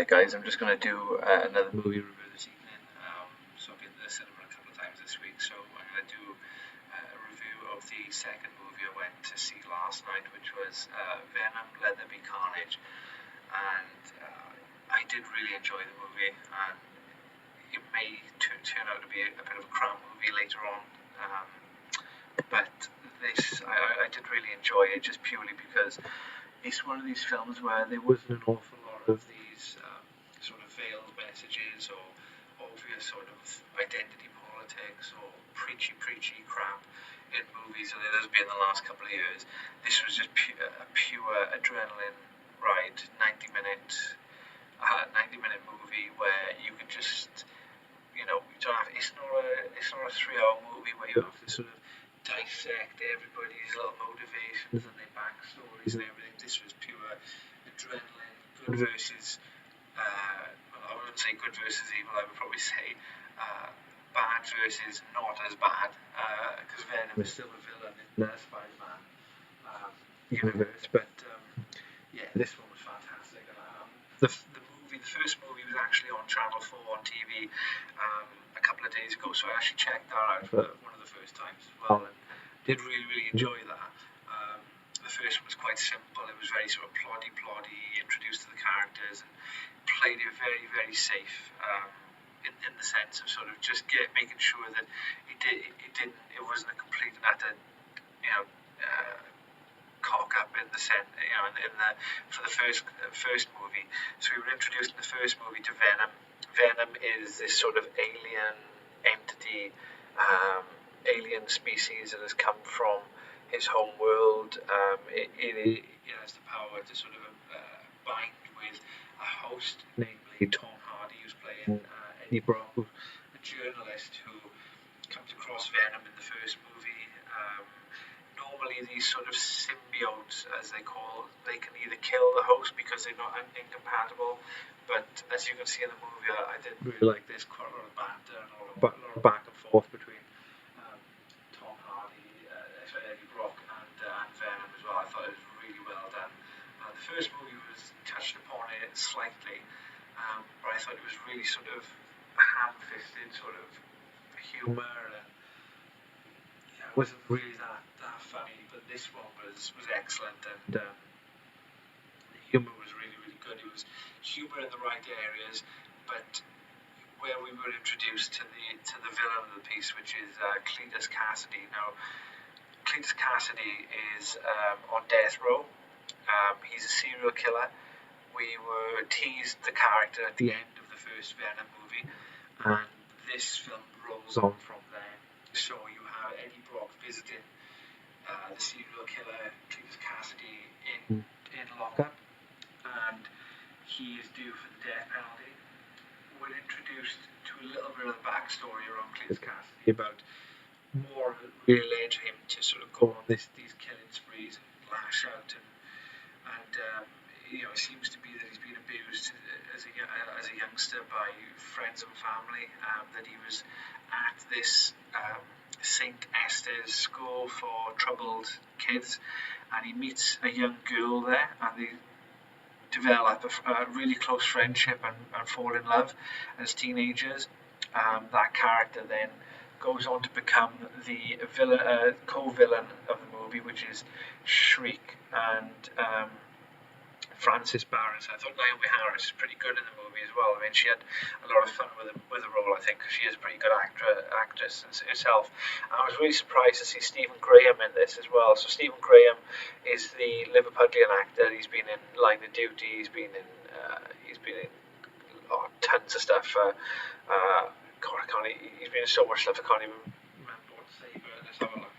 there, guys. I'm just going to do another movie review this evening. So I've been to the cinema a couple of times this week, so I'm going to do a review of the second movie I went to see last night, which was Venom, There Be Carnage. And I did really enjoy the movie, and it may turn out to be a bit of a crap movie later on. But I did really enjoy it, just purely because it's one of these films where there wasn't an awful lot of these sort of veiled messages or obvious sort of identity politics or preachy crap in movies that there has been in the last couple of years. This was just a pure adrenaline ride, 90-minute movie where you could just, you don't have, it's not a 3-hour movie where you have to sort of dissect everybody's little motivations and their backstories and everything. This was pure adrenaline, good versus, well, I wouldn't say good versus evil, I would probably say bad versus not as bad, because Venom is still a villain in the Spider-Man universe, but yeah, this one was fantastic. The first movie was actually on Channel 4 on TV a couple of days ago, so I actually checked that out for one of the first times as well, and did really enjoy that. The first one was quite simple. It was very sort of ploddy, introduced to the characters, and played it very safe in the sense of sort of just making sure that it wasn't a complete and utter, cock up in the sense, for the first movie. So we were introduced in the first movie to Venom. Venom is this sort of alien entity, alien species that has come from his home world. It has the power to sort of bind with a host, namely Tom Hardy, who's playing Eddie Brock, a journalist who comes across Venom in the first movie. Normally these sort of symbiotes, as they call, they can either kill the host because they're not incompatible, but as you can see in the movie, I did really like this, quite a lot of banter and a lot of back and forth between Tom Hardy, Eddie Brock and Venom as well. I thought it was really well done. The first movie touched upon it slightly, but I thought it was really sort of ham-fisted sort of humour, and it wasn't really that funny, but this one was excellent, and the humour was really good. It was humour in the right areas, but where we were introduced to the villain of the piece, which is Cletus Cassidy. Now, Cletus Cassidy is on death row. He's a serial killer. We were teased the character at the end of the first Venom movie, and this film rolls on from there. So you have Eddie Brock visiting the serial killer Cletus Cassidy in lockup, and he is due for the death penalty. We're introduced to a little bit of the backstory around Cletus Cassidy, about more that really led him to sort of go on these killing sprees and lash out, and it seems to be that he's been abused as a youngster by friends and family, that he was at this St. Esther's school for troubled kids, and he meets a young girl there, and they develop a really close friendship and fall in love as teenagers. That character then goes on to become the co-villain of the movie, which is Shriek, and Frances Barnes. I thought Naomi Harris is pretty good in the movie as well. I mean, she had a lot of fun with the role, I think, because she is a pretty good actress herself. And I was really surprised to see Stephen Graham in this as well. So Stephen Graham is the Liverpudlian actor. He's been in Line of Duty. He's been in tons of stuff. He's been in so much stuff I can't even remember what to say. But let's have a look.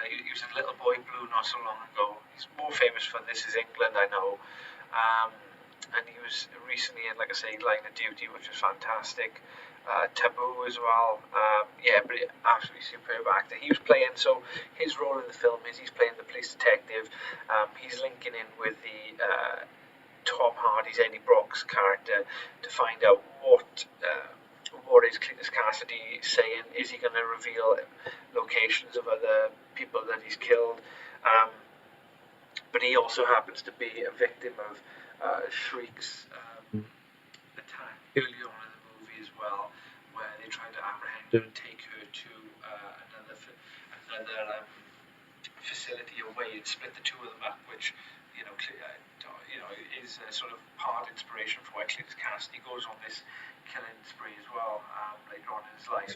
He was in Little Boy Blue not so long ago. He's more famous for This Is England, I know. And he was recently in, like I say, Line of Duty, which was fantastic. Taboo as well. But absolutely superb actor. He was playing, so his role in the film is he's playing the police detective. He's linking in with the Tom Hardy's Eddie Brock's character to find out what is Cletus Cassidy saying. Is he going to reveal locations of other people that he's killed? but he also happens to be a victim of Shriek's attack early on in the movie as well, where they try to apprehend her and take her to another facility away and split the two of them up, which is a sort of part inspiration for why Cletus Cassidy goes on this killing spree as well later on in his life.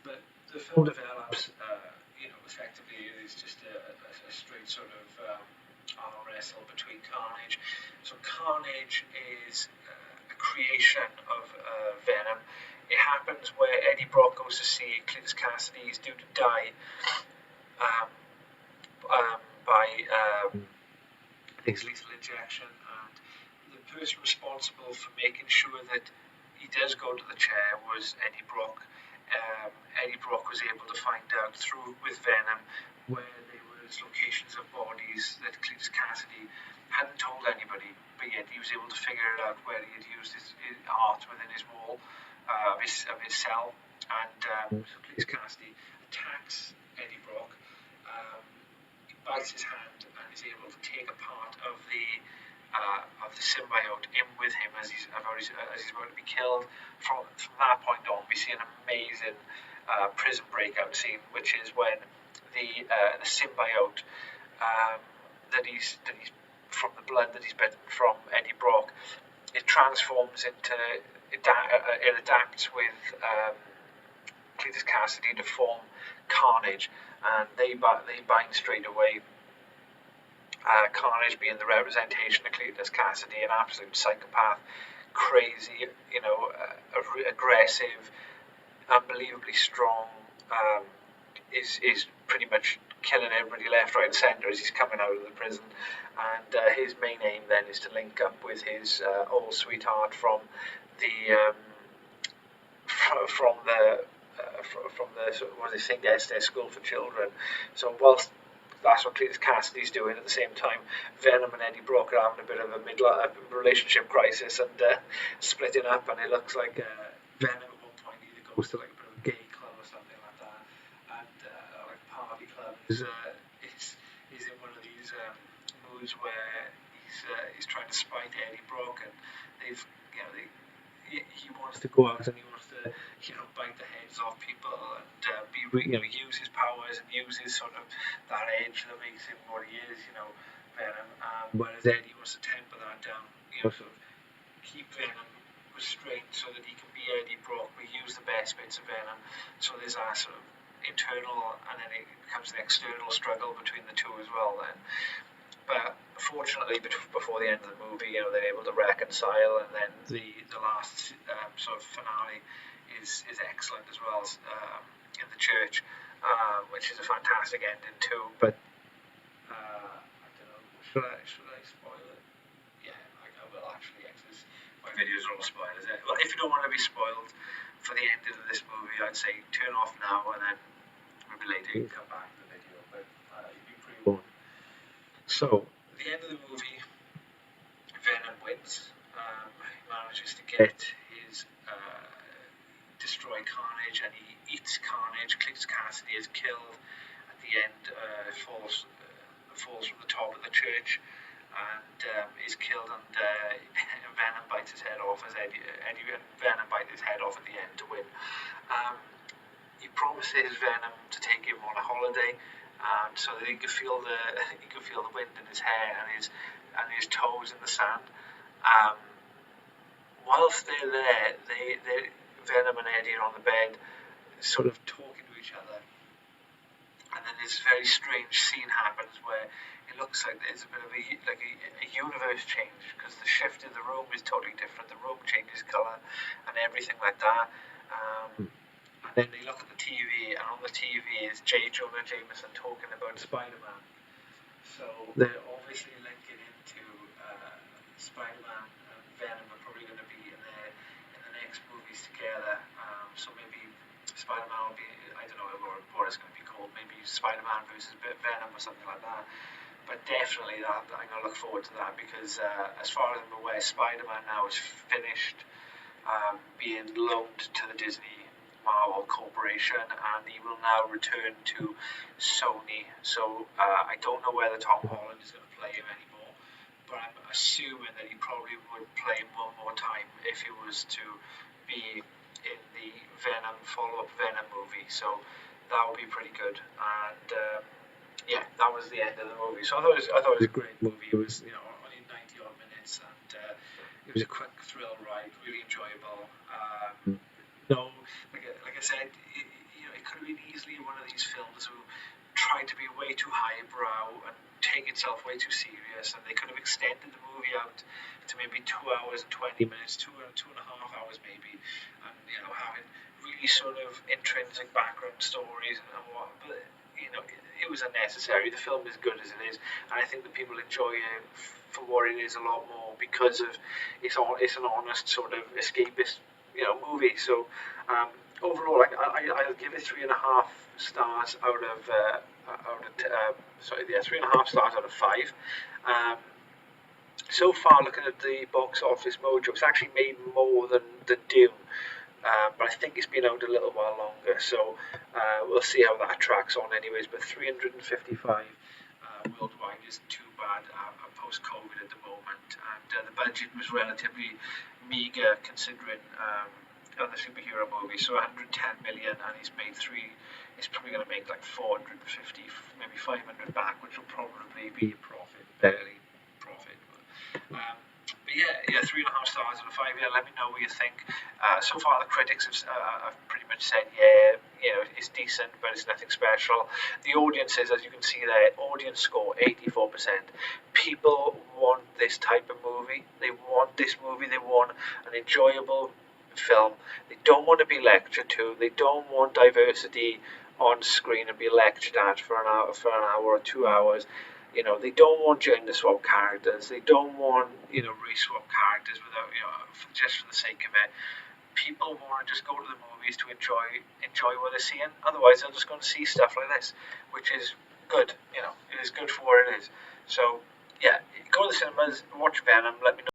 But the film develops, effectively it is just a straight sort of arm wrestle between Carnage. So Carnage is a creation of Venom. It happens where Eddie Brock goes to see Cletus Cassidy. He's due to die by his lethal injection, and the person responsible for making sure that he does go to the chair was Eddie Brock. Eddie Brock was able to find out with Venom where there was locations of bodies that Cletus Cassidy hadn't told anybody, but yet he was able to figure it out where he had used his art within his wall of his cell. And so Cletus Cassidy attacks Eddie Brock. He bites his hand and is able to take a part of the symbiote in with him as he's about to be killed. From that point on, we see an amazing prison breakout scene, which is when the symbiote that he's from the blood that he's bitten from Eddie Brock, it transforms into it adapts with Cletus Cassidy to form Carnage, and they bind straight away. Carnage being the representation of Cletus Cassidy, an absolute psychopath, crazy, aggressive, unbelievably strong, is pretty much killing everybody left, right and centre as he's coming out of the prison. And his main aim then is to link up with his old sweetheart from the St. Esther School for Children. So whilst that's what Cletus Cassidy's doing, at the same time Venom and Eddie Brock are having a bit of a relationship crisis and splitting up, and it looks like Venom at one point either goes to like a bit of a gay club or something like that, and like a party club is in one of these moods where he's trying to spite Eddie Brock, and he wants to go out and he wants to bite the heads off people and use his powers and use his sort of that edge that makes him what he is, Venom. Whereas Eddie wants to temper that down, sort of keep Venom restrained so that he can be Eddie Brock, but use the best bits of Venom. So there's that sort of internal, and then it becomes an external struggle between the two as well then. But fortunately, before the end of the movie, they're able to reconcile, and then the last sort of finale is excellent as well in the church, which is a fantastic ending too. But I don't know, should I spoil it? Yeah, I will actually. My videos are all spoilers. Well, if you don't want to be spoiled for the ending of this movie, I'd say turn off now, and then maybe later you can come back to the video. But you've been pre-warned. So, at the end of the movie, Venom wins. He manages to get his destroy Carnage, and he eats Carnage. Cletus Cassidy is killed at the end. Falls from the top of the church and is killed. And Venom bites his head off as Eddie and Venom bites his head off at the end to win. He promises Venom to take him on a holiday. So that he could feel the wind in his hair and his toes in the sand. Whilst they're there, Venom and Eddie are on the bed, sort of talking to each other, and then this very strange scene happens where it looks like there's a bit of a universe change, because the shift in the room is totally different. The room changes colour and everything like that. And then they look at the TV, and on the TV is J. Jonah Jameson talking about Spider-Man. So they're obviously linking into Spider-Man and Venom are probably going to be in the next movies together. So maybe Spider-Man will be, I don't know what it's going to be called, maybe Spider-Man versus Venom or something like that. But definitely I'm going to look forward to that, because as far as I'm aware, Spider-Man now is finished being loaned to the Disney Marvel Corporation. separation, and he will now return to Sony. So I don't know whether Tom Holland is going to play him anymore, but I'm assuming that he probably would play him one more time if he was to be in the Venom follow-up Venom movie. So that would be pretty good. And yeah, that was the end of the movie. So I thought it was a great movie. It was only 90 odd minutes, and it was a quick thrill ride, really enjoyable. No, like I said, it could have been easily one of these films who tried to be way too highbrow and take itself way too serious, and they could have extended the movie out to maybe 2 hours and 20 minutes, 2.5 hours maybe, and having really sort of intrinsic background stories and what. But it was unnecessary. The film is good as it is, and I think that people enjoy it for what it is a lot more because of it's an honest sort of escapist movie. So overall, I'll give it 3.5 stars out of 3.5 stars out of 5. So far, looking at the box office mojo, it's actually made more than Dune. But I think it's been out a little while longer, so we'll see how that tracks on anyways. But 355 worldwide isn't too bad post-COVID at the moment, and the budget was relatively meager considering on the superhero movie. So 110 million, and he's made three. He's probably going to make like 450, maybe 500 back, which will probably be a profit, barely profit. But yeah, 3.5 stars out of 5. Yeah, let me know what you think. So far, the critics have pretty much said, it's decent, but it's nothing special. The audiences, as you can see there, audience score 84%. People want this type of movie. They want this movie. They want an enjoyable film. They don't want to be lectured to. They don't want diversity on screen and be lectured at for an hour or 2 hours. They don't want gender swap characters. They don't want race swap characters without just for the sake of it. People want to just go to the movies to enjoy what they're seeing. Otherwise, they're just going to see stuff like this, which is good. It is good for what it is. So yeah, go to the cinemas, watch Venom. Let me know.